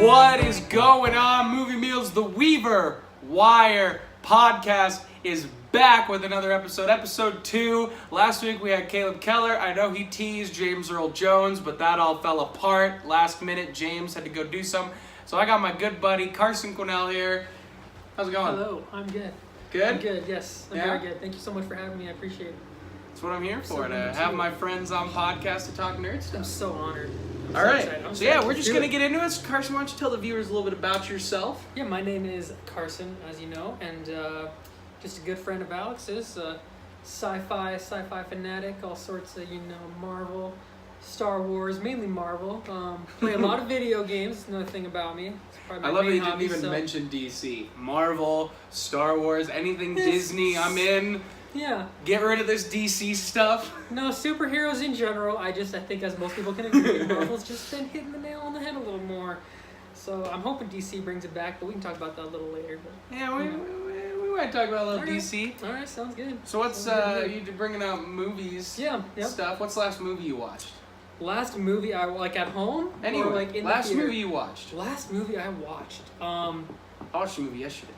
What is going on, Movie Meals? The Weaver Wire podcast is back with another episode, episode 2. Last week we had Caleb Keller. I know he teased James Earl Jones, but that all fell apart. Last minute, James had to go do something. So I got my good buddy, Carson Quinnell here. How's it going? Hello, I'm good. Good? I'm good, yes. I'm very good. Thank you so much for having me. I appreciate it. That's what I'm here for, to have my friends on podcast to talk nerd stuff. I'm so honored. All right. So yeah, we're just going to get into it. Carson, why don't you tell the viewers a little bit about yourself? Yeah, my name is Carson, as you know, and just a good friend of Alex's, sci-fi fanatic, all sorts of, Marvel, Star Wars, mainly Marvel. Play a lot of video games. That's another thing about me. I love that you didn't even mention DC. Marvel, Star Wars, anything Disney, I'm in. Yeah. Get rid of this DC stuff. No, superheroes in general, I think as most people can agree, Marvel's just been hitting the nail on the head a little more. So I'm hoping DC brings it back, but we can talk about that a little later. But, yeah, we might talk about a little DC. All right, sounds good. So what's, you bringing out movies stuff. What's the last movie you watched? Last movie I at home? Anyway, or in last the movie you watched. Last movie I watched. I watched a movie yesterday.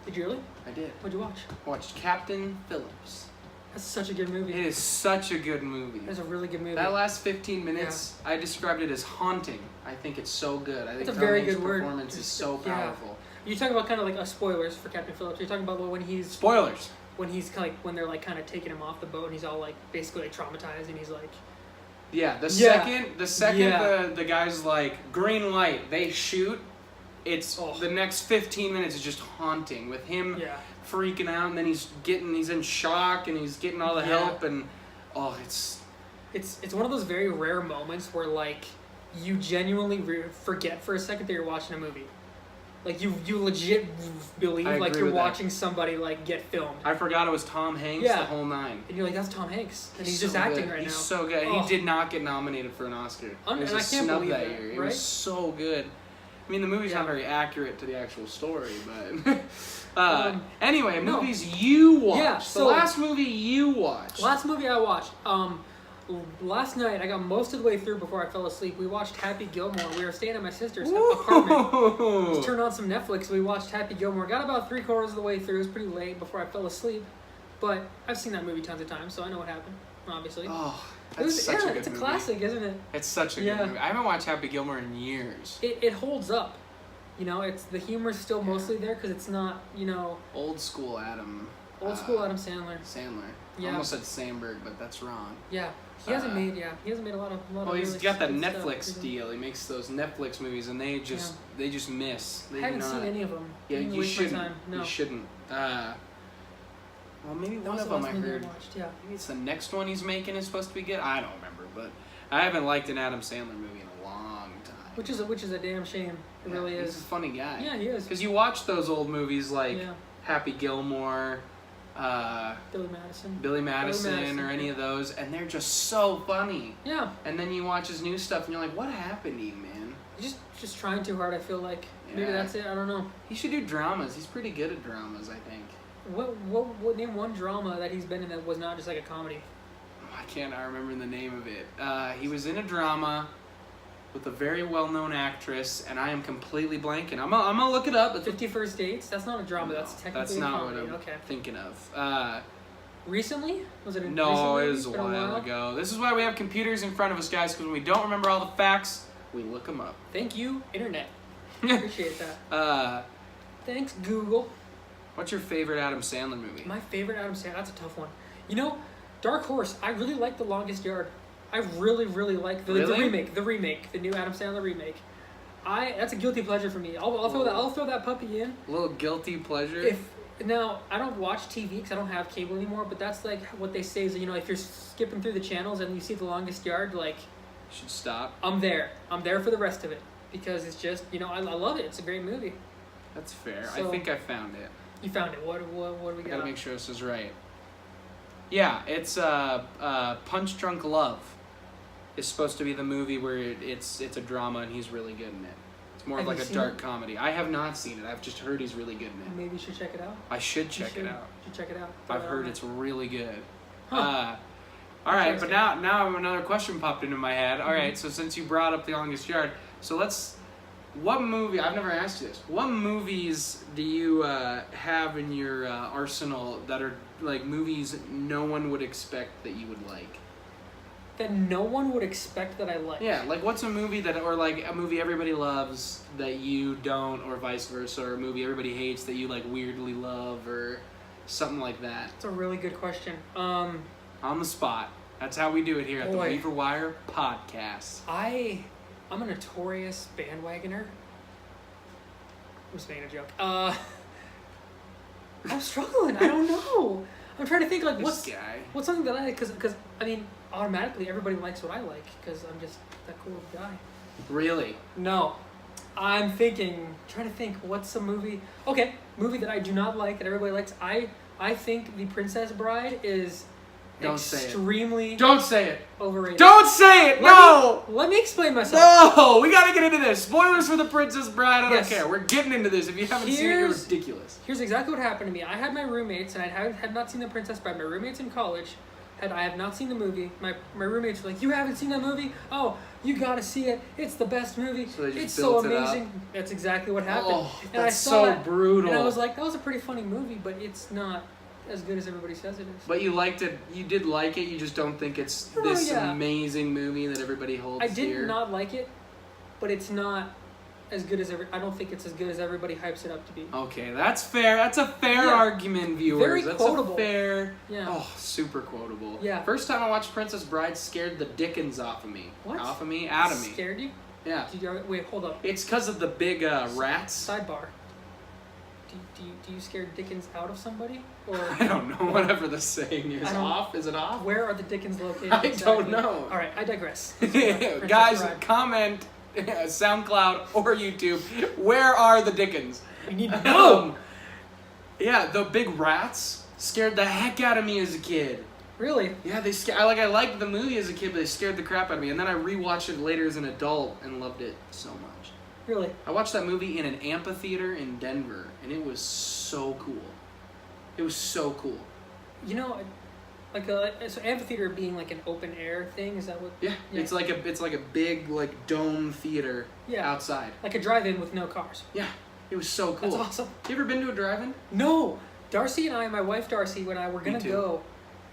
Did you really? I did. What'd you watch? I watched Captain Phillips. That's such a good movie. It is such a good movie. It's a really good movie. That last 15 minutes, I described it as haunting. I think it's so good. I think it's a very good performance is so powerful. You're talking about kind of like spoilers for Captain Phillips. You're talking about when he's spoilers. When he's when they're kind of taking him off the boat and he's all basically traumatized and he's like. Yeah, the second the guy's like green light, they shoot. It's the next 15 minutes is just haunting with him freaking out, and then he's in shock and he's getting all the help, and it's one of those very rare moments where you genuinely forget for a second that you're watching a movie. You legit believe you're watching somebody get filmed. I forgot it was Tom Hanks the whole nine. And you're like, that's Tom Hanks, and he's just acting right now. He's so good. He did not get nominated for an Oscar. And I can't believe that year. Right? It was so good. I mean, the movie's not very accurate to the actual story, but anyway, movies you watched. Yeah, so the last movie you watched. Last movie I watched. Last night I got most of the way through before I fell asleep. We watched Happy Gilmore. We were staying at my sister's apartment. Just turned on some Netflix. We watched Happy Gilmore. Got about 3/4 of the way through. It was pretty late before I fell asleep, but I've seen that movie tons of times, so I know what happened. Obviously. Oh. It's a good movie. Classic, isn't it? It's such a good movie. I haven't watched Happy Gilmore in years. It holds up. It's the humor's still mostly there because it's not, old school Adam. Old school Adam Sandler. Yeah. I almost said Sandberg, but that's wrong. Yeah. He hasn't made a lot of. Well, he's got that Netflix deal. He makes those Netflix movies, and they just miss. I haven't seen any of them. Yeah, you shouldn't. No. You shouldn't. Well, maybe one of them I heard. Maybe it's the next one he's making is supposed to be good. I don't remember, but I haven't liked an Adam Sandler movie in a long time. Which is a damn shame. It really is. He's a funny guy. Yeah, he is. Because you watch those old movies like Happy Gilmore, Billy Madison, or any of those, and they're just so funny. Yeah. And then you watch his new stuff, and you're like, what happened to you, man? He's just trying too hard. I feel like maybe that's it. I don't know. He should do dramas. He's pretty good at dramas, I think. What name one drama that he's been in that was not just like a comedy? I can't remember the name of it. He was in a drama with a very well-known actress, and I am completely blanking. I'm gonna look it up. 50 First Dates? That's not a drama. That's technically a comedy. That's not what I'm thinking of. Recently? Was it? No, it was a while ago. This is why we have computers in front of us, guys, because when we don't remember all the facts, we look them up. Thank you, Internet. Appreciate that. Thanks, Google. What's your favorite Adam Sandler movie? My favorite Adam Sandler? That's a tough one. Dark Horse. I really like The Longest Yard. I really, really like the remake, the new Adam Sandler remake. That's a guilty pleasure for me. I'll throw that puppy in. A little guilty pleasure. Now I don't watch TV because I don't have cable anymore. But that's what they say is if you're skipping through the channels and you see The Longest Yard, you should stop. I'm there for the rest of it because it's just I love it. It's a great movie. That's fair. So, I think I found it. You found it. What do we got? I gotta make sure this is right. Yeah, it's Punch Drunk Love. It's supposed to be the movie where it's a drama and he's really good in it. It's more of like a dark comedy. I have not seen it. I've just heard he's really good in it. Maybe you should check it out. I should check it out. You should check it out. I've heard it's really good. Huh. All right, but now another question popped into my head. All right, so since you brought up The Longest Yard, so let's What movie? I've never asked you this. What movies do you have in your arsenal that are like movies no one would expect that you would like? That no one would expect that I like. Yeah, like what's a movie that, or like a movie everybody loves that you don't, or vice versa, or a movie everybody hates that you like weirdly love, or something like that. That's a really good question. On the spot. That's how we do it here at the Boy. Weaver Wire Podcast. I'm a notorious bandwagoner. I'm just making a joke. I'm struggling. I don't know. I'm trying to think like This guy. what's something that I like because I mean automatically everybody likes what I like because I'm just that cool of a guy. Really? No, I'm trying to think what's a movie. Okay, movie that I do not like that everybody likes. I think The Princess Bride is Don't say it. extremely Don't say it. overrated. Don't say it. No. Let me explain myself. No, we gotta get into this. Spoilers for The Princess Bride. I don't Yes. care. We're getting into this. If you haven't seen it, you're ridiculous. Here's exactly what happened to me. I had my roommates, and I had not seen The Princess Bride. My roommates in college I have not seen the movie. My roommates were like, "You haven't seen that movie? Oh, you gotta see it. It's the best movie. So they just it's so built it up? amazing." That's exactly what happened. Oh, and I that's saw so it, brutal. And I was like, "That was a pretty funny movie, but it's not as good as everybody says it is." But you liked it. You did like it. You just don't think it's Oh, this yeah. amazing movie that everybody holds I did dear. not like it, but it's not as good as I don't think it's as good as everybody hypes it up to be. Okay, that's fair. That's a fair Yeah. argument, viewers. Very that's quotable. a fair. Yeah. Oh, super quotable. Yeah. First time I watched Princess Bride scared the dickens off of me. What? Off of me? Out of me. Scared you? Yeah. Wait, hold up. It's because of the big rats. Sidebar. Do you scare Dickens out of somebody? Or I don't know. Whatever the saying is. I don't- Off? Is it off? where are the Dickens located? I exactly? don't know. All right, I digress. Guys, comment SoundCloud or YouTube. Where are the Dickens? we need to know. Yeah, the big rats scared the heck out of me as a kid. Really? Yeah, they scared. I liked the movie as a kid, but they scared the crap out of me. And then I rewatched it later as an adult and loved it so much. Really? I watched that movie in an amphitheater in Denver, and it was so cool. It was so cool. You know, so amphitheater being like an open air thing, is that what? Yeah, it's like a big like dome theater Yeah. outside. Like a drive-in with no cars. Yeah, it was so cool. That's awesome. You ever been to a drive-in? No, Darcy and I, my wife Darcy, when I were gonna too. go,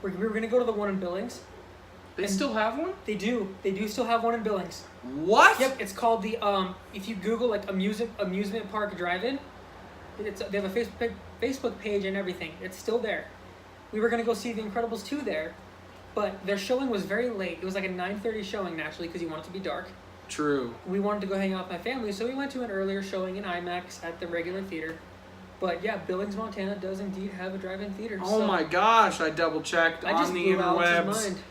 we were gonna go to the one in Billings. They And- still have one? They do still have one in Billings. What? Yep, it's called the if you Google like amusement park drive-in, they have a Facebook page and everything. It's still there. We were gonna go see The Incredibles 2 there, but their showing was very late. It was like a 9:30 showing naturally because you want it to be dark. True. We wanted to go hang out with my family, so we went to an earlier showing in IMAX at the regular theater. But yeah, Billings, Montana does indeed have a drive-in theater. Oh so my gosh, I double checked I just on the blew Alex's interwebs. mind.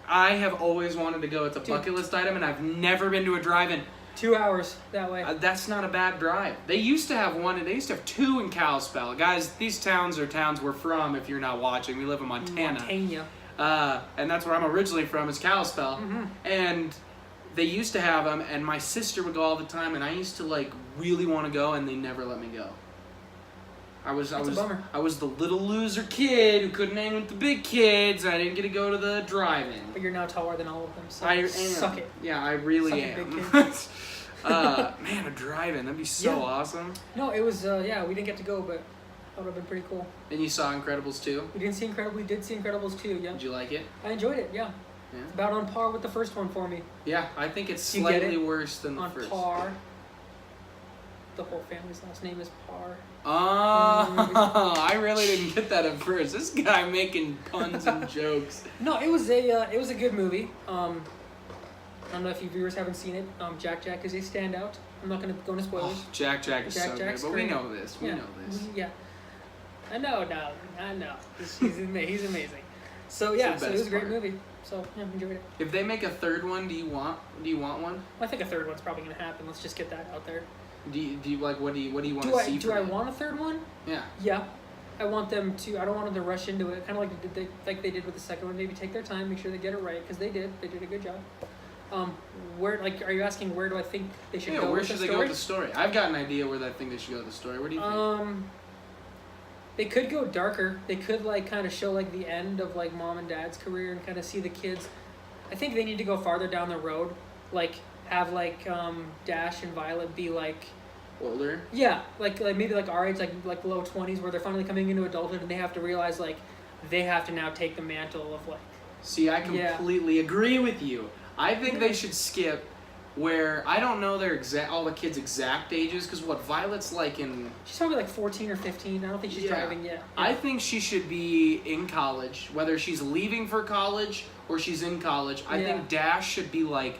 I have always wanted to go. It's a Dude. bucket list item, and I've never been to a drive-in. 2 hours that way. That's not a bad drive. They used to have one, and they used to have two in Kalispell. Guys, these towns are towns we're from if you're not watching. We live in Montana. And that's where I'm originally from, is Kalispell. Mm-hmm. And they used to have them, and my sister would go all the time, and I used to like really want to go, and they never let me go. That's a bummer. I was the little loser kid who couldn't hang with the big kids, and I didn't get to go to the drive-in. But you're now taller than all of them, so I am. suck it. Yeah, I really Suck it, am. big Man, a drive-in, that'd be so Yeah. awesome. No, it was, we didn't get to go, but that would have been pretty cool. And you saw Incredibles 2? We did see Incredibles 2, yeah. Did you like it? I enjoyed it, yeah. Yeah. It's about on par with the first one for me. Yeah, I think it's You get slightly it? worse than the On first. par. The whole family's last name is Parr. Oh, I really didn't get that at first. This guy making puns and jokes. No, it was a good movie. I don't know if you viewers haven't seen it. Jack is a standout. I'm not going to go into spoilers. Oh, Jack is Jack so Jack's good, but great. we know this. We Yeah. know this. Yeah. I know, darling. I know. He's amazing. So yeah, It's the so it was a best great part. movie. So yeah, enjoyed it. If they make a third one, do you want one? I think a third one's probably gonna happen. Let's just get that out there. Do you like what do you want Do to I see? do from I it? want a third one? Yeah. Yeah. I want them to. I don't want them to rush into it. Kind of like they did with the second one. Maybe take their time, make sure they get it right, because they did. They did a good job. Are you asking where do I think they should go? Where with should the they go story? with the story? I've got an idea where I think they should go with the story. What do you think? They could go darker. They could like kind of show like the end of like mom and dad's career and kind of see the kids. I think they need to go farther down the road, like have like Dash and Violet be like Older. like maybe like our age, like low 20s, where they're finally coming into adulthood and they have to realize like they have to now take the mantle of like. See, I completely agree with you. I think they should skip where I don't know their all the kids' exact ages, because what Violet's like in. She's probably like 14 or 15. I don't think she's driving yet. Yeah. I think she should be in college, whether she's leaving for college or she's in college. I think Dash should be like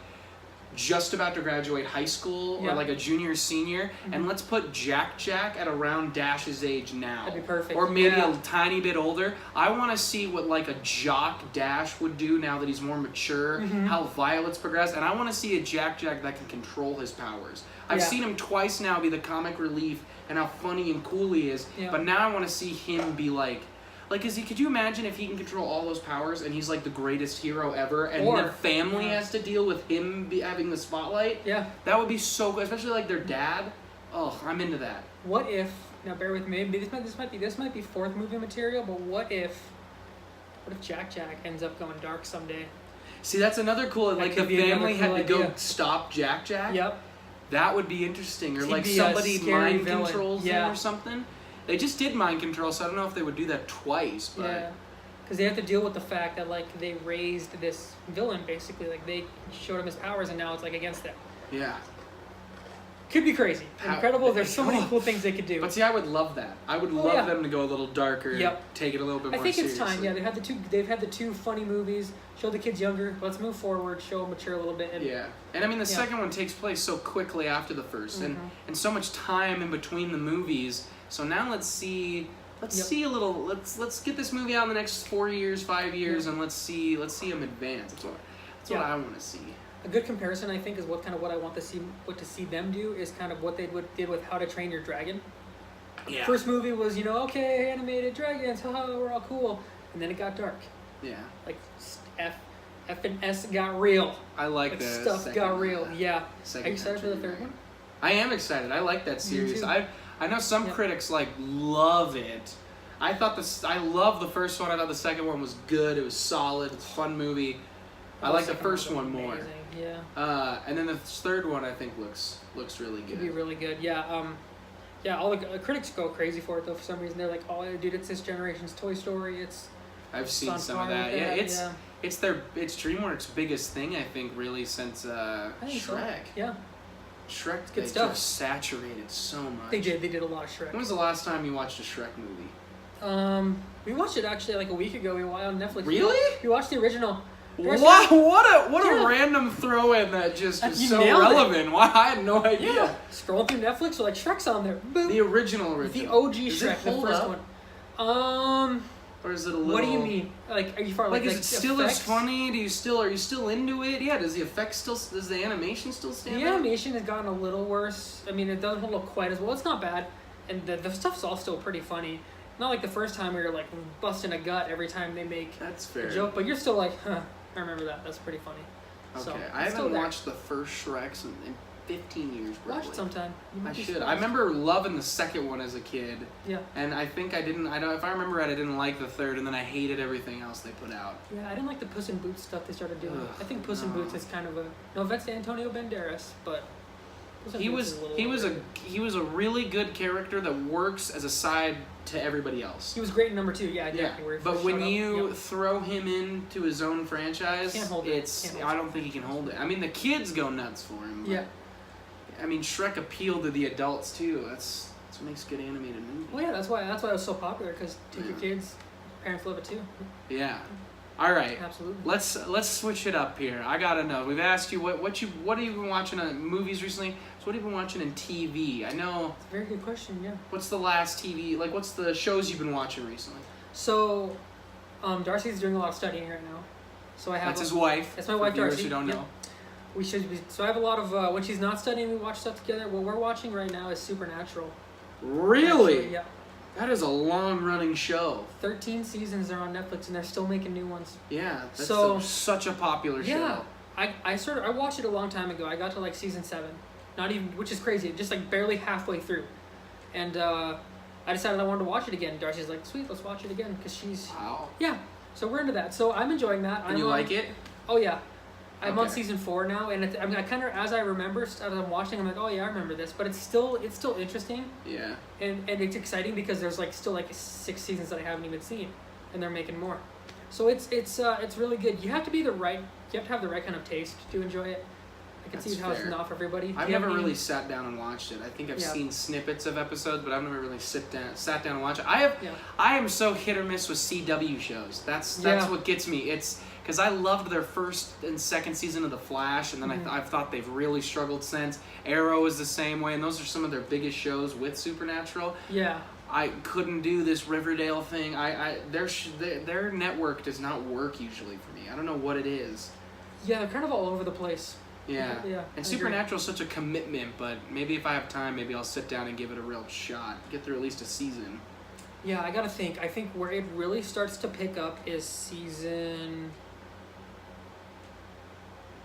just about to graduate high school or like a junior or senior, and let's put Jack at around Dash's age now. That'd be perfect. Or maybe a tiny bit older. I want to see what like a jock Dash would do now that he's more mature, how Violet's progressed, and I want to see a Jack that can control his powers. I've seen him twice now be the comic relief and how funny and cool he is, but now I want to see him be like, could you imagine if he can control all those powers and he's like the greatest hero ever, and the family has to deal with him having the spotlight? Yeah. That would be so good, especially like their dad. Oh, I'm into that. What if, now bear with me, maybe this might be fourth movie material, but what if Jack ends up going dark someday? See, that's another cool, like the family had to go stop Jack. Yep. That would be interesting, or like somebody mind controls him or something. They just did mind control, so I don't know if they would do that twice. But yeah, because they have to deal with the fact that like they raised this villain basically, like they showed him his powers, and now it's like against them. Yeah. Could be crazy, incredible. There's so many cool things they could do. But see, I would love that. I would love them to go a little darker. Take it a little bit more seriously. I think it's time. Yeah, they've had the two funny movies. Show the kids younger. Let's move forward. Show them mature a little bit. And, and I mean the second one takes place so quickly after the first, and so much time in between the movies. So now let's see a little. Let's get this movie out in the next 4 years, 5 years, and let's see him advance. That's what I want to see. A good comparison, I think, is what I want to see them do is kind of what they did with How to Train Your Dragon. Yeah. First movie was okay, animated dragons, haha, we're all cool, and then it got dark. Yeah. Like F and S got real. I like that. Stuff got real. Yeah. Are you excited for the third one? I am excited. I like that series. I know some critics love it. I love the first one. I thought the second one was good. It was solid. It's a fun movie. I like the first one more. Yeah. And then the third one I think looks really good. Could be really good. Yeah. All the critics go crazy for it though. For some reason, they're like, "Oh, dude, it's this generation's Toy Story." I've seen some of that. Yeah, it's DreamWorks' biggest thing I think really since Shrek. So. Yeah. Shrek, good stuff. Just saturated so much. They did a lot of Shrek. When was the last time you watched a Shrek movie? We watched it actually like a week ago. We watched on Netflix. Really? We watched the original. Wow! What a random throw in that just is so relevant. Why I had no idea. Yeah. Scrolling through Netflix, so like Shrek's on there. Boom. The original. The OG Shrek, the first one. Or is it a little? What do you mean? Like, are you far like? Is it still as funny? Are you still into it? Yeah. Does the animation still stand? The animation has gotten a little worse. I mean, it doesn't look quite as well. It's not bad, and the stuff's all still pretty funny. Not like the first time where you're like busting a gut every time they make a joke, but you're still like, huh. I remember that. That's pretty funny. Okay, so, I haven't watched the first Shreks in 15 years. Probably. Watch it sometime. I should. I remember loving the second one as a kid. Yeah. And I think I didn't. If I remember right, I didn't like the third, and then I hated everything else they put out. Yeah, I didn't like the Puss in Boots stuff they started doing. I think Puss in Boots is kind of no offense to Antonio Banderas, but he was a really good character that works as a side to everybody else. He was great in number 2, yeah. But when you throw him into his own franchise, I don't think he can hold it. I mean, the kids go nuts for him. Yeah. I mean, Shrek appealed to the adults too. That's what makes good animated movies. Well, yeah, that's why it was so popular, because take your kids, parents love it too. Yeah. All right. Absolutely. Let's switch it up here. I gotta know. We've asked you what have you been watching on movies recently? So what have you been watching in TV? I know. It's a very good question. Yeah. What's the last TV? Like, what's the shows you've been watching recently? So, Darcy's doing a lot of studying right now. So I have. That's his wife. That's my wife, Darcy. Who don't know. We should be. So I have a lot of when she's not studying, we watch stuff together. What we're watching right now is Supernatural. Really? Actually, yeah. That is a long-running show. 13 seasons are on Netflix, and they're still making new ones. Yeah, that's such a popular show. Yeah, I watched it a long time ago. I got to like season 7, not even, which is crazy, just like barely halfway through, and I decided I wanted to watch it again. Darcy's like, sweet, let's watch it again, because she's so we're into that. So I'm enjoying that. And you like it? Oh yeah. I'm on season 4 now, and I mean, I kind of, as I remember, as I'm watching, I'm like, oh yeah, I remember this, but it's still interesting, Yeah. and it's exciting because there's like still like 6 seasons that I haven't even seen, and they're making more, so it's really good. You have to have the right kind of taste to enjoy it. I can That's see how it's fair. not for everybody. I've never really sat down and watched it. I think I've Yeah. seen snippets of episodes, but I've never really sat down and watched it. I Yeah. am so hit or miss with CW shows. That's Yeah. what gets me. It's because I loved their first and second season of The Flash, and then I've thought they've really struggled since. Arrow is the same way, and those are some of their biggest shows with Supernatural. Yeah. I couldn't do this Riverdale thing. Their network does not work usually for me. I don't know what it is. Yeah, they're kind of all over the place. Yeah. Yeah, I And agree. Supernatural is such a commitment, but maybe if I have time, maybe I'll sit down and give it a real shot. Get through at least a season. Yeah, I gotta think. I think where it really starts to pick up is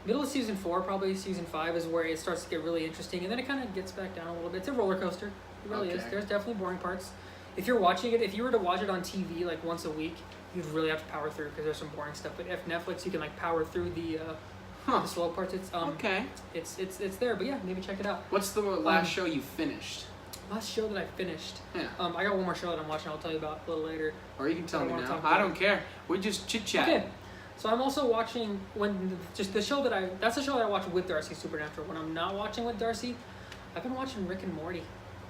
middle of season 4, probably season 5 is where it starts to get really interesting, and then it kind of gets back down a little bit. It's a roller coaster. It really is. Okay. There's definitely boring parts. If you're watching it, if you were to watch it on TV like once a week, you'd really have to power through because there's some boring stuff. But if Netflix, you can like power through the slow parts. It's Okay. it's there. But yeah, maybe check it out. What's the last show you finished? Last show that I finished. Yeah. I got one more show that I'm watching. I'll tell you about a little later. Or you can tell I me don't wanna now. talk I about don't care. We just chit chat. Okay. So I'm also watching that's the show that I watch with Darcy, Supernatural. When I'm not watching with Darcy, I've been watching Rick and Morty.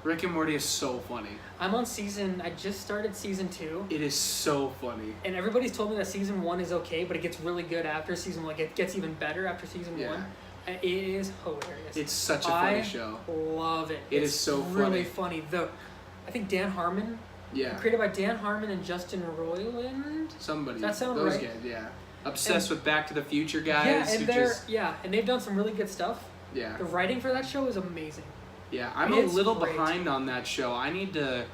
Rick and Morty is so funny. I just started season 2, It is so funny. and everybody's told me that season 1 is okay, but it gets really good after season 1. It gets even better after season Yeah. 1. And it is hilarious. It's such a funny show. Love it. It It's is so really funny. I think Dan Harmon, Yeah. created by Dan Harmon and Justin Roiland. Somebody. Does that sound those right? guys, yeah. Obsessed with Back to the Future guys. Yeah, who and they've done some really good stuff. Yeah. The writing for that show is amazing. Yeah, I'm It's a little great. behind on that show. I need to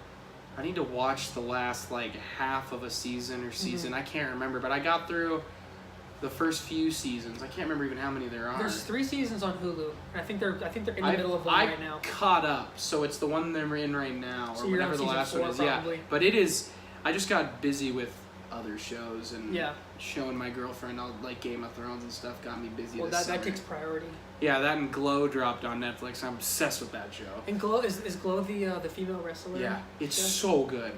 watch the last like half of a season or season. Mm-hmm. I can't remember, but I got through the first few seasons. I can't remember even how many there are. There's 3 seasons on Hulu, and I think they're in the middle of one I right now. caught up, so it's the one they're in right now, So or you're on whatever the season last 4 one is. probably. Yeah, but it is. I just got busy with other shows and Yeah. showing my girlfriend all like Game of Thrones and stuff got me busy. Well, this that summer. takes priority. Yeah, that and Glow dropped on Netflix. I'm obsessed with that show. And Glow is Glow the female wrestler? Yeah, it's show? so good.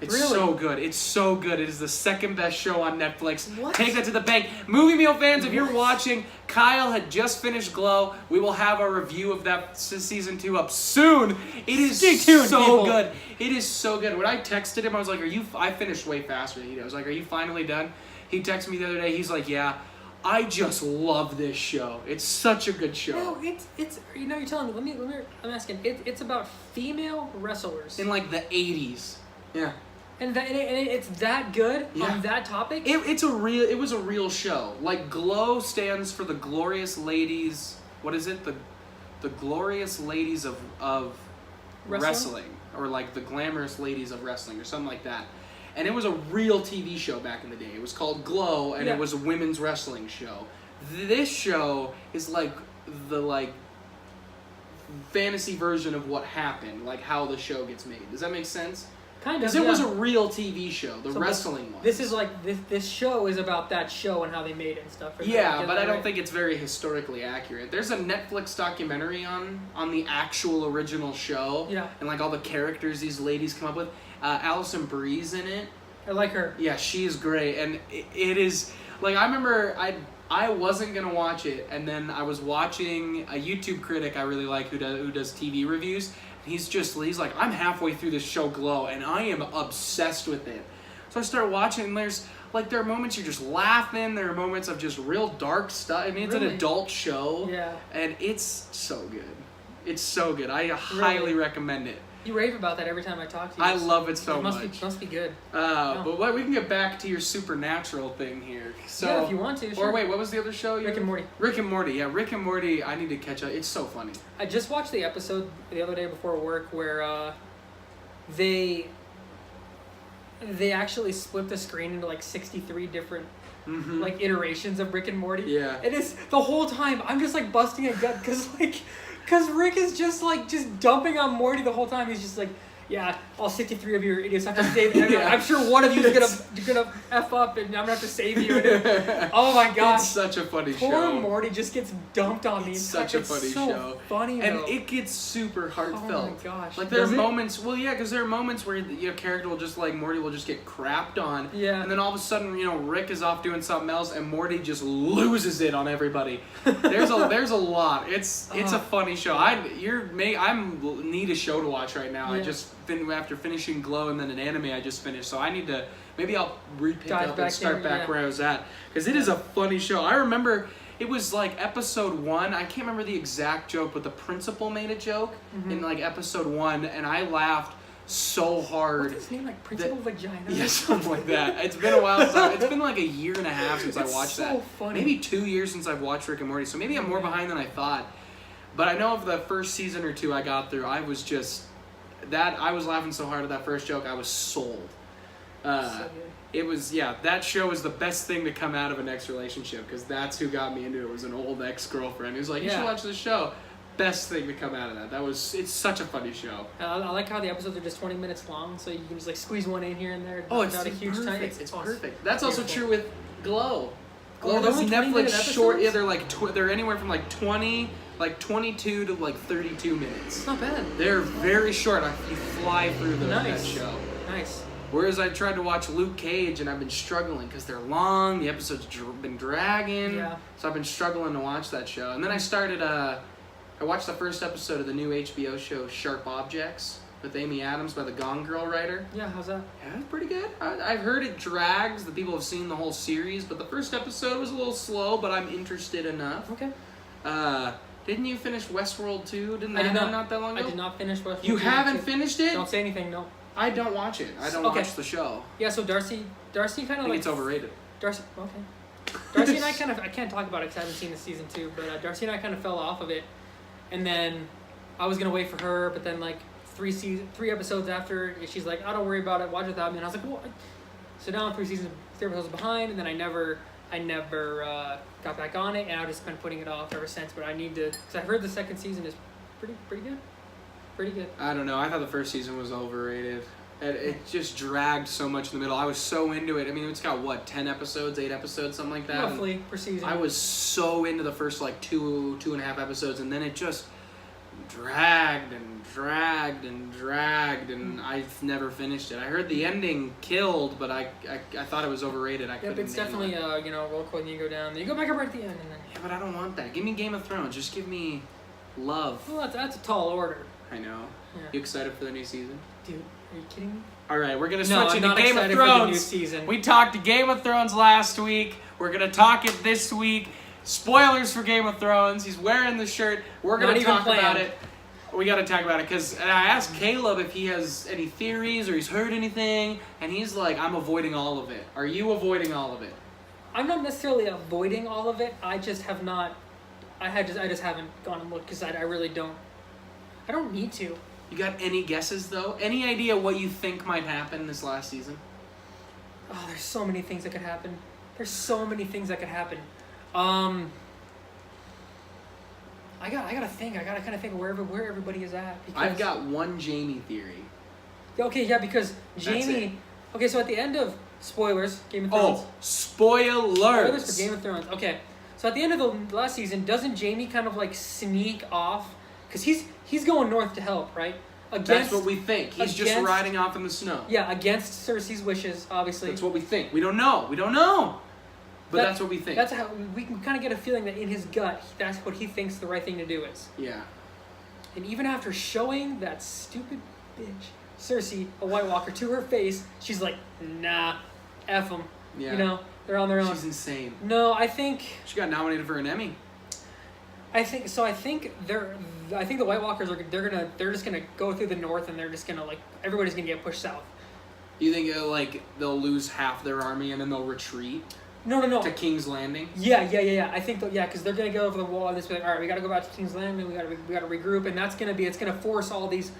It's Really? so good. It's so good. It is the second best show on Netflix. What? Take that to the bank. Movie Meal fans, if you're What? watching, Kyle had just finished Glow. We will have a review of that season 2 up soon. It is Stay tuned, so people. good. It is so good. When I texted him, I was like, I finished way faster than he did. I was like, are you finally done? He texted me the other day. He's like, yeah. I just love this show. It's such a good show. No, it's you're telling me. I'm asking. It's about female wrestlers. In like the 80s. Yeah. And it's that good Yeah. on that topic? It was a real show. Like Glow stands for the Glorious Ladies. What is it? The Glorious Ladies of wrestling, or like the Glamorous Ladies of Wrestling, or something like that. And it was a real TV show back in the day. It was called Glow, and Yeah. it was a women's wrestling show. This show is like the fantasy version of what happened, like how the show gets made. Does that make sense? Kind of. Because it was a real TV show, the So wrestling one. This is like this show is about that show and how they made it and stuff. Yeah, Is but that I don't right? think it's very historically accurate. There's a Netflix documentary on the actual original show. Yeah. And like all the characters these ladies come up with. Allison Bree's in it. I like her. Yeah, she is great, and it is like I remember I wasn't gonna watch it, and then I was watching a YouTube critic I really like who does TV reviews. He's like, I'm halfway through this show Glow, and I am obsessed with it. So I started watching, and there are moments you're just laughing. There are moments of just real dark stuff. I mean, it's an Really? adult show, Yeah. and it's so good. It's so good. I highly recommend it. You rave about that every time I talk to you. I love it so must much. Must be good. But we can get back to your Supernatural thing here. So, yeah, if you want to. Sure. Or wait, what was the other show? Rick and Morty. Rick and Morty. Yeah, Rick and Morty. I need to catch up. It's so funny. I just watched the episode the other day before work where they actually split the screen into like 63 different Mm-hmm. like iterations of Rick and Morty. Yeah. And it's the whole time I'm just like busting a gut because Rick is just dumping on Morty the whole time. He's just like, Yeah, all 63 of your idiots have to save me. Yeah. I'm sure one of you is gonna F up and I'm gonna have to save you. Oh my gosh. It's such a funny Poor show. Morty just gets dumped on the It's entire. such a funny it's so show. funny And though. it gets super heartfelt. Oh my gosh. Like there Does are it? moments, well, yeah, because there are moments where your character will just like Morty will just get crapped on, Yeah. and then all of a sudden, Rick is off doing something else, and Morty just loses it on everybody. There's a lot. It's a funny show. I need a show to watch right now. Yeah. I just after finishing Glow and then an anime I just finished, so I need to maybe I'll repick Dive up back and start in, back yeah. where I was at because it is a funny show. I remember. It was like episode 1. I can't remember the exact joke, but the principal made a joke in like episode 1, and I laughed so hard. What's his name? Like Principal Vagina? Yeah, something like that. It's been a while. It's been like a year and a half since I It's watched so that. funny. Maybe 2 years since I've watched Rick and Morty. So maybe I'm more behind than I thought. But I know of the first season or 2 I got through, I was just I was laughing so hard at that first joke. I was sold. So good. It was, that show was the best thing to come out of an ex relationship because that's who got me into it. Was an old ex-girlfriend who's like, you should Yeah. watch this show. Best thing to come out of that. It's such a funny show. I like how the episodes are just 20 minutes long, so you can just like squeeze one in here and there. Oh, it's not a huge perfect. time. It's perfect. That's also beautiful. true with Glow. Oh, Glow, they're those only 20-minute Netflix short, episodes? they're like they're anywhere from like 22 to like 32 minutes. It's not bad. They're very short. You fly through that Nice. show. Nice. Whereas I tried to watch Luke Cage and I've been struggling because they're long, the episodes been dragging. Yeah. So I've been struggling to watch that show. And then I started, I watched the first episode of the new HBO show Sharp Objects with Amy Adams by the Gone Girl writer. Yeah, how's that? Yeah, it's pretty good. I've heard it drags. The people have seen the whole series, but the first episode was a little slow, but I'm interested enough. Okay. Didn't you finish Westworld 2? Didn't I that did end not. not that long I ago? did not finish Westworld. You 2. haven't finished it? Don't say anything, no. I don't watch it. I don't Okay. watch the show. Yeah, so Darcy kind I of think like... it's overrated. Darcy, okay. Darcy and I I can't talk about it because I haven't seen the season 2, but Darcy and I kind of fell off of it. And then I was going to wait for her, but then like 3 episodes after, she's like, oh, don't worry about it, watch it without me. And I was like, well, so now I'm 3 episodes behind, and then I never got back on it, and I've just been putting it off ever since. But I need to, because I heard the second season is pretty good. Pretty good. I don't know. I thought the first season was overrated. It just dragged so much in the middle. I was so into it. I mean, it's got, 10 episodes, 8 episodes, something like that? Roughly per season. I was so into the first, 2.5 episodes, and then it just dragged, and I've never finished it. I heard the ending killed, but I thought it was overrated. I Yep, couldn't it's name definitely it. roll call and you go down. You go back up right at the end, and then. Yeah, but I don't want that. Give me Game of Thrones. Just give me love. Well, that's a tall order. I know. Yeah. You excited for the new season? Dude, are you kidding me? All right, we're gonna No, switch I'm into not Game of excited for the new Thrones. season. We talked to Game of Thrones last week. We're gonna talk it this week. Spoilers for Game of Thrones. He's wearing the shirt. We're Not gonna even talk about planned. it. We gotta talk about it because I asked Caleb if he has any theories or he's heard anything, and he's like, "I'm avoiding all of it." Are you avoiding all of it? I'm not necessarily avoiding all of it. I just have not. I just haven't gone and looked because I really don't. I don't need to. You got any guesses though? Any idea what you think might happen this last season? Oh, there's so many things that could happen. I gotta think. I gotta kind of think where everybody is at. Because, I've got one Jamie theory. Okay, yeah, because That's Jamie. it. Okay, so at the end of spoilers, Game of Thrones. Oh, spoilers! Spoilers for Game of Thrones. Okay, so at the end of the last season, doesn't Jamie kind of like sneak off? Because he's going north to help, right? That's what we think. He's just against- riding off in the snow. Yeah, against Cersei's wishes, obviously. That's what we think. We don't know. But that's what we think. That's how we can kind of get a feeling that in his gut, that's what he thinks the right thing to do is. Yeah. And even after showing that stupid bitch, Cersei, a White Walker, to her face, she's like, nah, F them. Yeah. You know, they're on their own. She's insane. No, I think She got nominated for an Emmy. I think the White Walkers they're just gonna go through the north and they're just gonna everybody's gonna get pushed south. You think they'll lose half their army and then they'll retreat No. to King's Landing? Yeah. I think because they're gonna go over the wall and just be like, all right, we gotta go back to King's Landing. We gotta regroup, and that's gonna force all these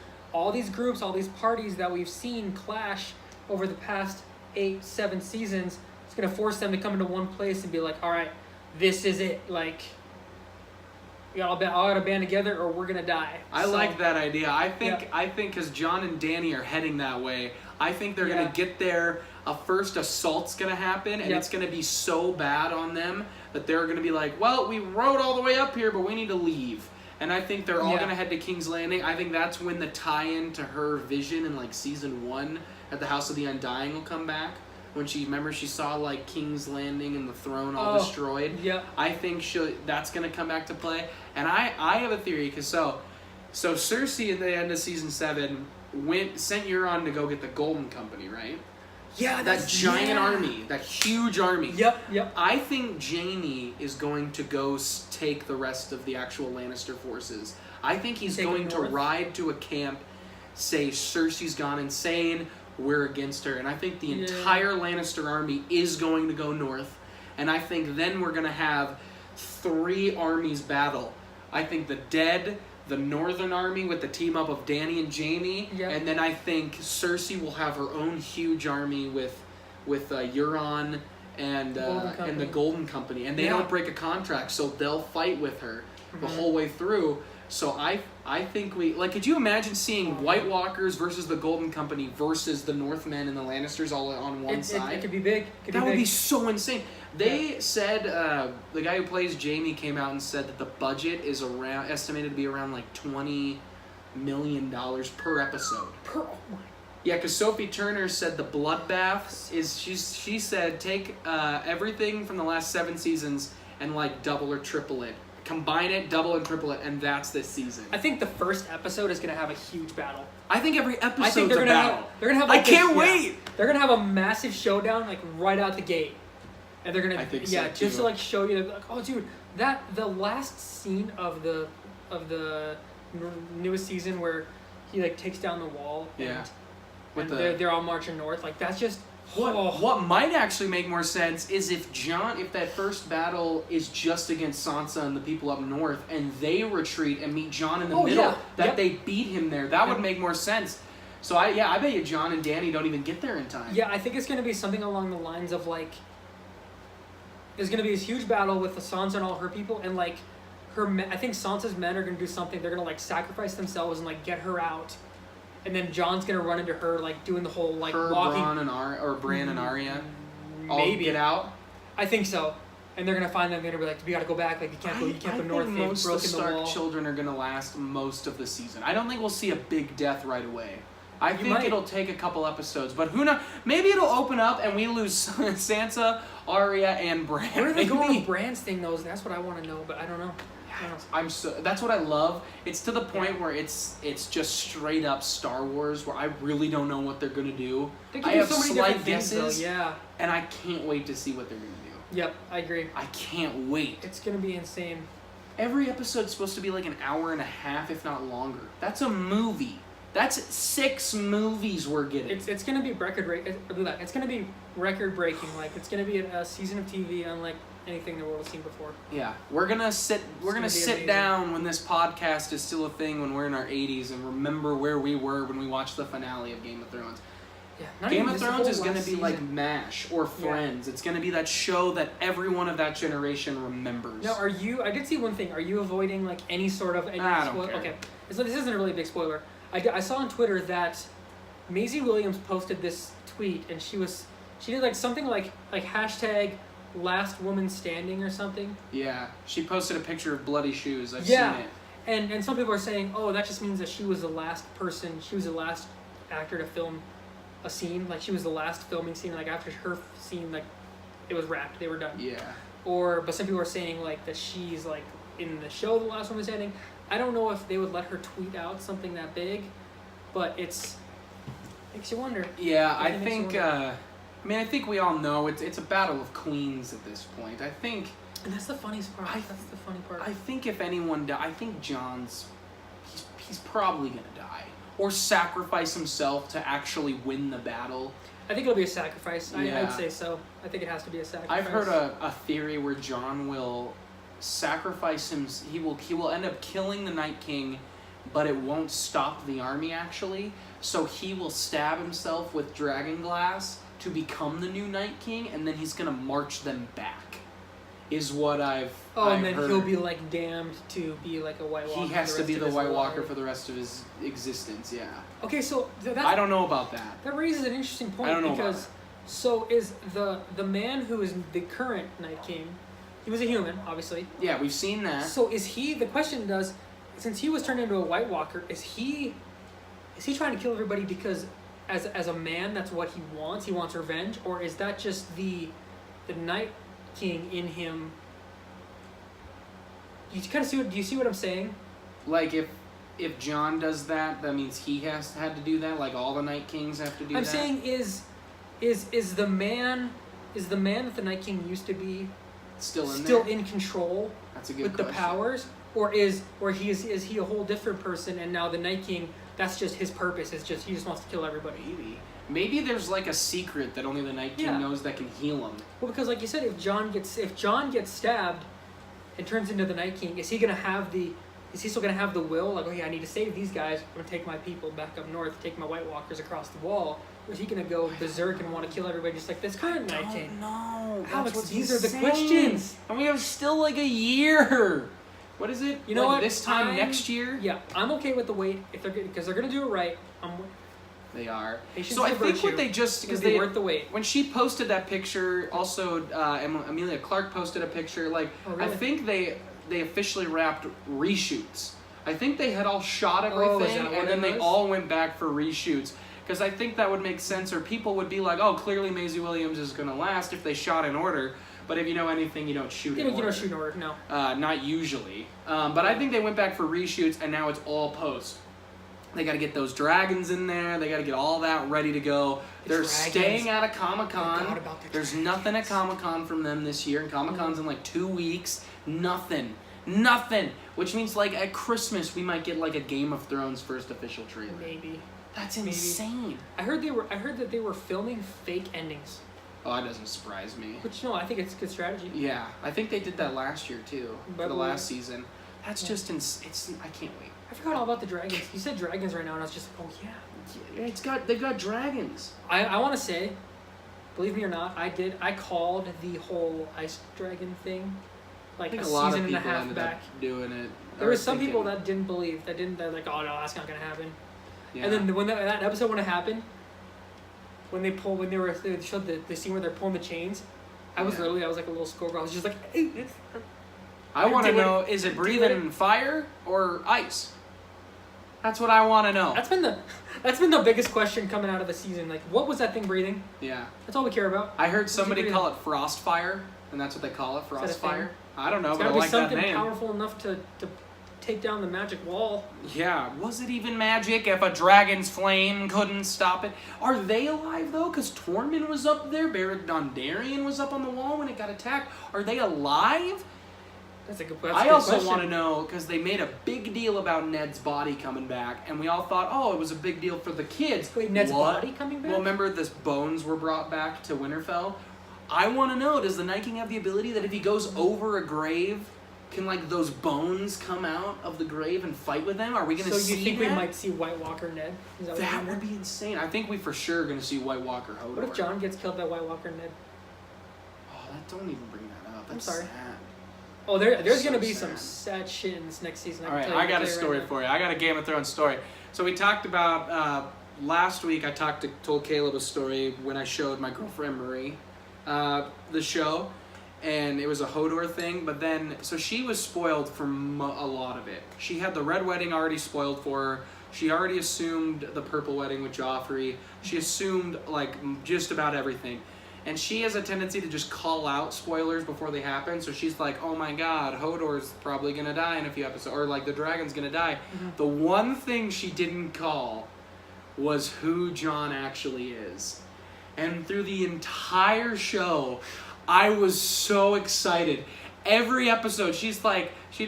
groups, all these parties that we've seen clash over the past 8-7 seasons. It's gonna force them to come into one place and be like, all right, this is it. we all gotta band together or we're gonna die. I So, like that idea. I think Yeah. because John and Danny are heading that way, I think they're Yeah. gonna get there. A first assault's gonna happen, and Yep. it's gonna be so bad on them that they're gonna be like, "Well, we rode all the way up here, but we need to leave." And I think they're all Yeah. gonna head to King's Landing. I think that's when the tie-in to her vision in like season 1 at the House of the Undying will come back. When she saw like King's Landing and the throne all Oh, destroyed. Yep. I think that's gonna come back to play. And I have a theory because so Cersei at the end of season 7 sent Euron to go get the Golden Company, right? Yeah, That giant army, that huge army. Yep. I think Jaime is going to go take the rest of the actual Lannister forces. I think he's Take them going to north? ride to a camp, say Cersei's gone insane, we're against her. And I think the Yeah. entire Lannister army is going to go north. And I think then we're going to have 3 armies battle. I think the dead, the Northern Army with the team up of Dany and Jaime, Yep. and then I think Cersei will have her own huge army with Euron and the Company. Golden Company, and they Yeah. don't break a contract, so they'll fight with her the Mhm. whole way through. So I think could you imagine seeing White Walkers versus the Golden Company versus the Northmen and the Lannisters all on one side? It could be big. That would be so insane. They said the guy who plays Jaime came out and said that the budget is estimated to be around like $20 million per episode. Oh my. Yeah, because Sophie Turner said the bloodbath is she said take everything from the last 7 seasons and like double or triple it, combine it, double and triple it, and that's this season. I think the first episode is gonna have a huge battle. I think every I think episode's they're a gonna battle. have. They're gonna have. I Like can't this, wait. Yeah. They're gonna have a massive showdown like right out the gate, and they're gonna. I think so, yeah, just too. to like show you like, oh dude, the last scene of the newest season where he like takes down the wall. Yeah. And With the- they're all marching north. Like that's just. What might actually make more sense is if that first battle is just against Sansa and the people up north, and they retreat and meet Jon in the middle, yeah. that Yep. they beat him there. That would Yep. make more sense. So I bet you Jon and Dany don't even get there in time. Yeah, I think it's gonna be something along the lines of like. There's gonna be this huge battle with the Sansa and all her people, and like, I think Sansa's men are gonna do something. They're gonna like sacrifice themselves and like get her out, and then Jon's gonna run into her like doing the whole like Her, walking. Bran and Arya all Maybe get out. I think so, and they're gonna find them. They're gonna be like, we gotta go back. Like you can't go north. Think They've most of the broken the Stark wall. children are gonna last most of the season. I don't think we'll see a big death right away. I think might. it'll take a couple episodes, but who knows? Maybe it'll open up and we lose Sansa, Arya, and Bran. Where are they going Maybe. with Bran's thing though? That's what I want to know, but I don't know. That's what I love. It's to the point where it's just straight up Star Wars, where I really don't know what they're gonna do. They can I do have so many slight different things, guesses, though. Yeah. and I can't wait to see what they're gonna do. Yep, I agree. I can't wait. It's gonna be insane. Every episode's supposed to be like an hour and a half, if not longer. That's a movie. That's 6 movies we're getting. It's gonna be It's gonna be record breaking. Like it's gonna be a season of TV unlike anything the world has seen before. Yeah, we're gonna sit gonna be sit amazing. down when this podcast is still a thing when we're in our 80s and remember where we were when we watched the finale of Game of Thrones. Yeah. Not Game even of this Thrones whole is gonna be last like season. MASH or Friends. It's gonna be that show that everyone of that generation remembers. Now, I did see one thing. Are you avoiding like any sort of any I don't spoil? care. Okay, so this isn't a really big spoiler. I saw on Twitter that Maisie Williams posted this tweet, and she did like something like hashtag last woman standing or something. Yeah, she posted a picture of bloody shoes. I've Yeah. seen it. And some people are saying, oh, that just means that she was the last actor to film a scene. Like she was the last filming scene. Like after her scene, like it was wrapped, they were done. Yeah. But some people are saying like that she's like in the show, the last woman standing. I don't know if they would let her tweet out something that big, but makes you wonder. Yeah, It I makes think. you wonder. I think we all know it's a battle of queens at this point. I think. And that's the funniest part. That's the funny part. I think if anyone I think John's. He's probably gonna die or sacrifice himself to actually win the battle. I think it'll be a sacrifice. Yeah. I'd say so. I think it has to be a sacrifice. I've heard a theory where Jon will sacrifice him. He will end up killing the Night King, but it won't stop the army actually. So he will stab himself with dragon glass to become the new Night King, and then he's gonna march them back. is what I've and then heard. he'll be like damned to be like a White Walker. He has to be the rest of his White Walker life. for the rest of his existence. Yeah. Okay, so that's, I don't know about that. that raises an interesting point I don't know about because so is the man who is the current Night King? He was a human, obviously. Yeah, we've seen that. So is he? The question does, since he was turned into a White Walker, is he trying to kill everybody because as a man that's what he wants? He wants revenge, or is that just the Night King in him? You kind of see what? Do you see what I'm saying? Like if Jon does that, that means he had to do that. Like all the Night Kings have to do that. I'm saying is the man that the Night King used to be still still in control That's a good with question. the powers, or is he a whole different person and now the Night King? That's just his purpose. It's just he just wants to kill everybody. Maybe there's like a secret that only the Night King Yeah. knows that can heal him. Well, because like you said, if Jon gets stabbed and turns into the Night King, is he still gonna have the will? Like, oh yeah, I need to save these guys. I'm gonna take my people back up north, take my White Walkers across the wall. Or is he gonna go berserk and want to kill everybody just like this current Night King? No, Alex, these are the questions. And we have still like a year. What is it? You know like what? This time next year? Yeah, I'm okay with the wait if they're because they're gonna do it right. They are. Patience So I is a think virtue. what they just Because because they worth the wait. when she posted that picture, also Amelia Clark posted a picture. Like Oh, really? I think they officially wrapped reshoots. I think they had all shot Oh, is everything, that what and then it they was? all went back for reshoots. Because I think that would make sense, or people would be like, "Oh, clearly Maisie Williams is going to last if they shot in order." But if you know anything, you don't shoot in order. You don't shoot in order, no. Not usually. But I think they went back for reshoots, and now it's all post. They got to get those dragons in there. They got to get all that ready to go. They're dragons. staying at a Forgot Comic-Con. about the There's nothing at Comic-Con from them this year, and Comic-Con's in like 2 weeks. Nothing. Which means like at Christmas we might get like a Game of Thrones first official trailer. Maybe. That's Maybe. insane. I heard that they were filming fake endings. Oh, that doesn't surprise me. Which no, I think it's good strategy. Yeah, I think they did that last year too, for But the we- last season. That's Yeah. just it's. I can't wait. I forgot all about the dragons. You said dragons right now, and I was just like, oh yeah. They've got dragons. I want to say, believe me or not, I called the whole ice dragon thing, I like think a a lot season of and a people half ended back. up doing it. There or were some people thinking- that didn't believe. They're like, oh no, that's not gonna happen. Yeah. And then when that episode when it happened, when they showed the scene where they're pulling the chains, I was Yeah. like a little schoolgirl. I was just like, it's I want to do it. know: is it Do breathing fire or ice? That's what I want to know. That's been the biggest question coming out of the season. Like, what was that thing breathing? Yeah. That's all we care about. I heard somebody breathing? call it frost fire, and that's what they call it, that a frost thing? fire. I don't know, It's but I gotta be like that something name. powerful enough to take down the magic wall. Yeah, was it even magic if a dragon's flame couldn't stop it? Are they alive though? Because Tormund was up there, Beric Dondarrion was up on the wall when it got attacked. Are they alive? That's a good. I also want to know, because they made a big deal about Ned's body coming back, and we all thought, oh, it was a big deal for the kids. Wait, Ned's What? body coming back? Well, remember the bones were brought back to Winterfell? I want to know, does the Night King have the ability that if he goes over a grave, can like those bones come out of the grave and fight with them? Are we going to So see you think that? we might see White Walker Ned? Is that That what would be insane. I think we for sure going to see White Walker Hodor. What if Jon gets killed by White Walker Ned? Oh, don't even bring that up. That's sorry. sad. Oh, there's So gonna be sad. some sad shit in this next season. All right, I got a story for you. I got a Game of Thrones story. So we talked about last week. I told Caleb a story when I showed my girlfriend Marie the show, and it was a Hodor thing. But then, so she was spoiled for a lot of it. She had the red wedding already spoiled for her. She already assumed the purple wedding with Joffrey. She assumed like just about everything. And she has a tendency to just call out spoilers before they happen. So she's like, oh my god, Hodor's probably going to die in a few episodes. Or like the dragon's going to die. Mm-hmm. The one thing she didn't call was who Jon actually is. And through the entire show, I was so excited. Every episode, she'd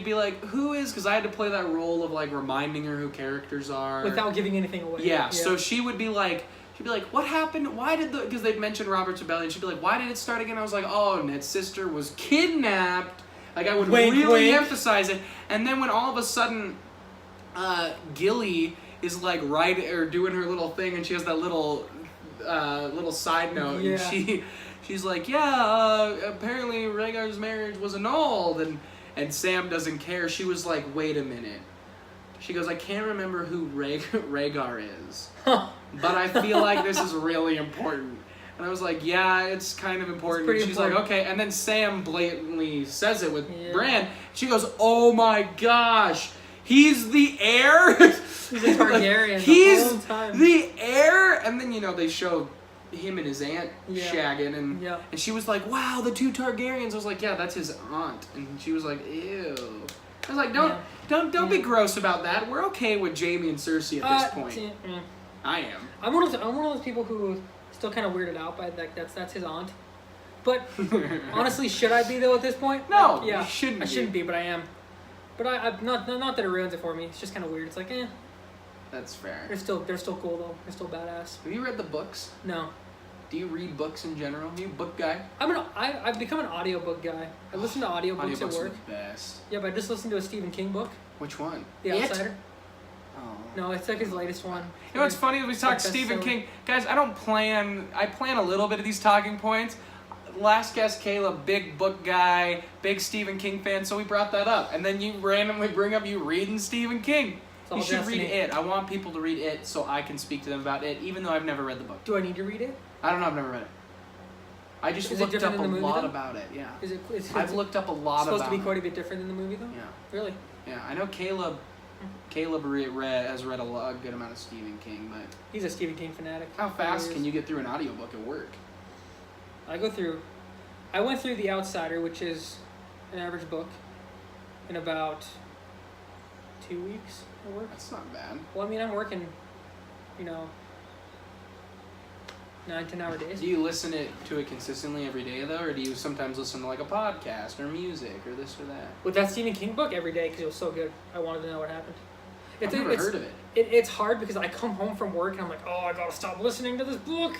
be like, who is, because I had to play that role of like reminding her who characters are. without giving anything away. Yeah, so she would be like, what happened? Why did because they'd mentioned Robert's Rebellion. She'd be like, why did it start again? I was like, oh, Ned's sister was kidnapped. Like, I would Wink, really wink. emphasize it. And then when all of a sudden, Gilly is like doing her little thing, and she has that little side note, Yeah. and she she's like, apparently Rhaegar's marriage was annulled, and Sam doesn't care. She was like, wait a minute. She goes, I can't remember who Rhaegar is, but I feel like this is really important. And I was like, yeah, it's kind of important. And she's important. like, okay. And then Sam blatantly says it with Bran. She goes, oh my gosh, he's the heir? He's a Targaryen He's the whole time. the heir? And then, they show him and his aunt Yeah. shagging. Yeah. And she was like, wow, the two Targaryens. I was like, yeah, that's his aunt. And she was like, ew. I was like, don't be gross about that. We're okay with Jaime and Cersei at this point. I am. I'm one of those people who still kind of weirded out by that. That's his aunt. But honestly, should I be though at this point? No, yeah, you shouldn't. I shouldn't be, but I am. But I'm not that it ruins it for me. It's just kind of weird. It's like, That's fair. they're still cool though. They're still badass. Have you read the books? No. Do you read books in general? Are you a book guy? I've become an audiobook guy. I listen to audiobooks at Audiobooks are work. the best. Yeah, but I just listened to a Stephen King book, Which one? The It? Outsider. Oh. No, it's like his latest one. You know what's funny? We talk Best Stephen seller. King. Guys, I plan a little bit of these talking points. Last guest, Caleb, big book guy, big Stephen King fan, so we brought that up. And then you randomly bring up you reading Stephen King. It's all You should read destiny. it. I want people to read it so I can speak to them about it, even though I've never read the book. Do I need to read it? I don't know, I've never read it. I just Is it looked different up a than the movie, lot though? about it, yeah. Is I've looked up a lot supposed about to be it. quite a bit different than the movie though? Yeah. Really? Yeah, I know Caleb has read a good amount of Stephen King, but He's a Stephen King fanatic. how fast He can is. you get through an audiobook at work? I went through The Outsider, which is an average book, in about 2 weeks at work. That's not bad. Well, I mean, I'm working, 9-10 hour days. Do you listen to it consistently every day, though, or do you sometimes listen to, like, a podcast or music or this or that? With that Stephen King book every day because it was so good. I wanted to know what happened. I've never heard of it. It's hard because I come home from work and I'm like, oh, I gotta stop listening to this book.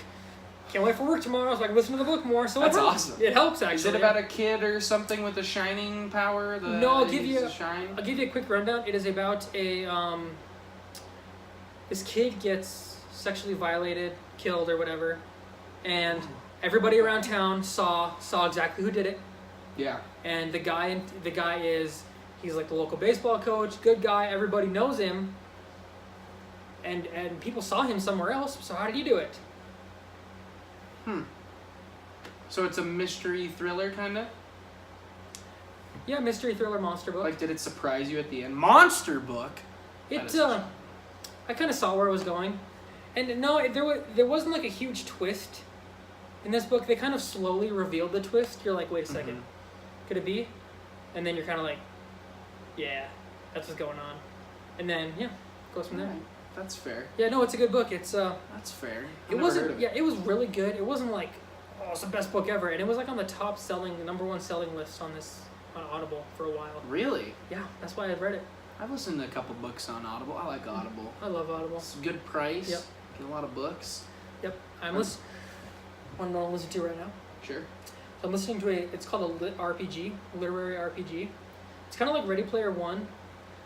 Can't wait for work tomorrow so I can listen to the book more. So That's it helps. awesome. It helps actually. Is it about a kid or something with a shining power? No, I'll give you shine? I'll give you a quick rundown. It is about this kid gets sexually violated, killed or whatever, and everybody around town saw exactly who did it. Yeah. And the guy he's like the local baseball coach, good guy, everybody knows him. And people saw him somewhere else, so how did he do it? So it's a mystery thriller, kind of? Yeah, mystery thriller monster book. Like, did it surprise you at the end? Monster book? That It is- I kind of saw where it was going. And no, there wasn't like a huge twist in this book. They kind of slowly revealed the twist. You're like, wait a second, could it be? And then you're kind of like, yeah, that's what's going on. And then goes from there. Alright, that's fair. Yeah, no, it's a good book. It's That's fair. it wasn't. Yeah, it was really good. It wasn't like, oh, it's the best book ever. And it was like on the number one selling list on Audible for a while. Really? Yeah, that's why I read it. I've listened to a couple books on Audible. I like Audible. I love Audible. It's a good price. Yep. Get a lot of books. Yep, I'm listening. One I'm listening to right now. Sure. So I'm listening to it's called a lit RPG, literary RPG. It's kind of like Ready Player One.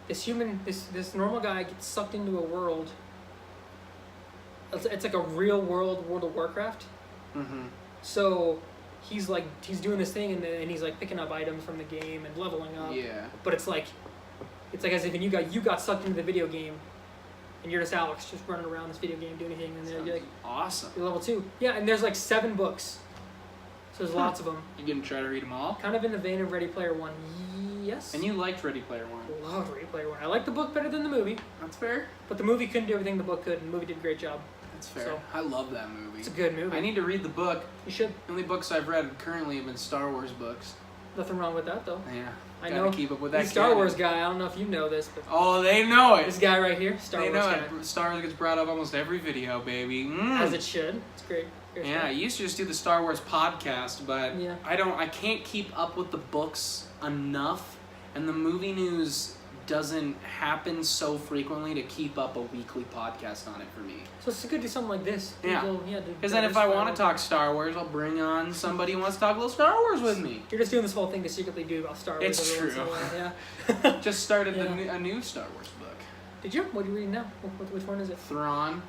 This normal guy gets sucked into a world. It's like a real world World of Warcraft. Mm-hmm. So he's doing this thing and he's like picking up items from the game and leveling up. Yeah. But it's like as if you got sucked into the video game, and you're just Alex just running around this video game doing anything, and then you're like Awesome. you're level 2. Yeah, and there's like 7 books. So there's lots of them. You gonna try to read them all? Kind of in the vein of Ready Player One. Yes. And you liked Ready Player One. Love Ready Player One. I like the book better than the movie, That's fair. but the movie couldn't do everything the book could, and the movie did a great job. That's fair. So- I love that movie. It's a good movie. I need to read the book. You should. The only books I've read currently have been Star Wars books. Nothing wrong with that though. Yeah. I Gotta know. keep up with He's that a Star canon. Wars guy. I don't know if you know this, but Oh, they know it. this guy right here, Star They Wars know guy, it. Star Wars gets brought up almost every video, baby. as it should. It's great. Great Yeah, I stuff. used to just do the Star Wars podcast, but Yeah. I can't keep up with the books enough, and the movie news doesn't happen so frequently to keep up a weekly podcast on it for me. So it's good to do something like this. Yeah. Do Because then if I want to diversify. talk Star Wars, I'll bring on somebody who wants to talk a little Star Wars with me. You're just doing this whole thing to secretly do about Star Wars. It's every once in a true. while, Yeah. Just started Yeah. a new Star Wars book. Did you? What are you reading now? Which one is it? Thrawn.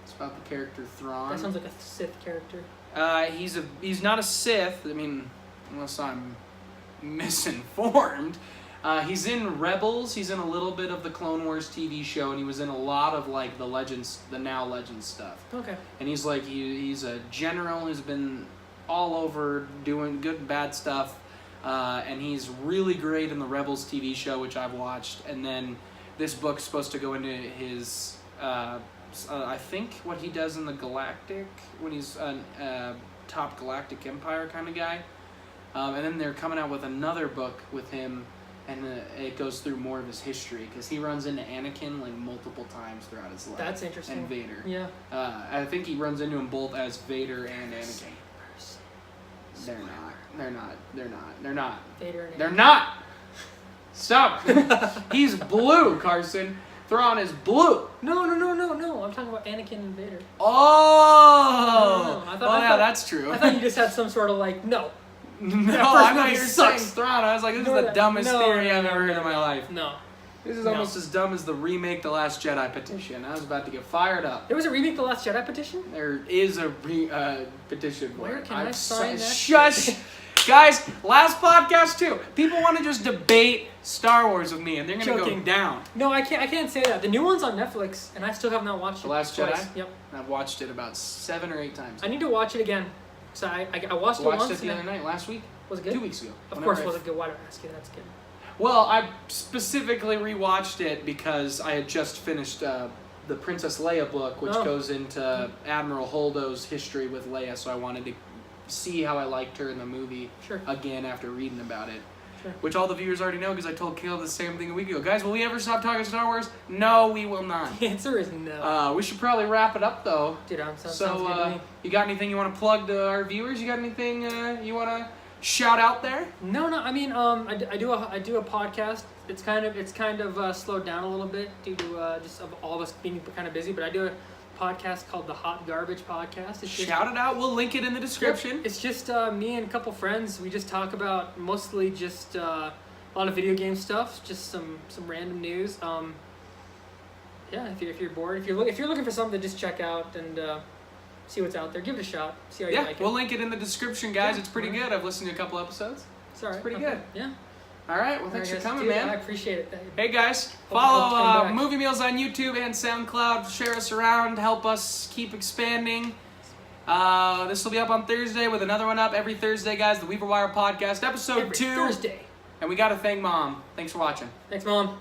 It's about the character Thrawn. That sounds like a Sith character. He's not a Sith. I mean, unless I'm misinformed. He's in Rebels. He's in a little bit of the Clone Wars TV show, and he was in a lot of like the Now Legends stuff. Okay. And he's like he's a general who's been all over doing good and bad stuff, and he's really great in the Rebels TV show, which I've watched. And then this book's supposed to go into his, I think what he does in the Galactic when he's a top Galactic Empire kind of guy. And then they're coming out with another book with him. And it goes through more of his history because he runs into Anakin like multiple times throughout his life. That's interesting. And Vader. Yeah. I think he runs into them both as Vader and Anakin. They're not. Vader and They're not. Stop. He's blue, Carson. Thrawn is blue. No. I'm talking about Anakin and Vader. Oh. No. I thought that's true. I thought you just had some sort of like no. No, That first I thought movie you were saying sucks. Thrawn. I was like, this is No, the dumbest no, theory no, I've ever no, heard in my life. No. This is No. almost as dumb as the remake The Last Jedi petition. I was about to get fired up. There was a remake, The Last Jedi petition. There is a petition for Where it. can I sign that? Shush! Guys, last podcast too. People want to just debate Star Wars with me, and they're going to go Joking. down. No, I can't say that. The new one's on Netflix, and I still have not watched it. The Last twice. Jedi? Yep. I've watched it about 7 or 8 times. I need to watch it again. So I watched it watched once. it the and other night, last week. Was it good? 2 weeks ago. Of Whenever course, I was it good? Why do I ask you? That's good. Well, I specifically rewatched it because I had just finished the Princess Leia book, which Oh. goes into Admiral Holdo's history with Leia, so I wanted to see how I liked her in the movie Sure. again after reading about it. Sure. Which all the viewers already know because I told Caleb the same thing a week ago. Guys, will we ever stop talking Star Wars? No, we will not. The answer is no. We should probably wrap it up, though. Dude, sounds So, good to me. you got anything you want to plug to our viewers? You got anything you want to shout out there? No. I mean, I do a podcast. It's kind of slowed down a little bit due to just of all of us being kind of busy. But I do a podcast called the Hot Garbage Podcast. It's just, Shout it out. We'll link it in the description. It's just me and a couple friends. We just talk about mostly just a lot of video game stuff, just some random news. Yeah, if you're bored, if you're looking for something to just check out and see what's out there, give it a shot. See how you like it. We'll link it in the description, guys. Yeah, It's pretty alright. good. I've listened to a couple episodes. It's alright. pretty Okay. good. Yeah. All right. Well, thanks Alright, for guys. coming, Dude, man. I appreciate it. Hey guys, Hope to follow come back. Movie Meals on YouTube and SoundCloud. Share us around, help us keep expanding. This will be up on Thursday with another one up every Thursday, guys. The Weaver Wire Podcast, episode Every 2. Thursday. And we got to thank Mom. Thanks for watching. Thanks, Mom.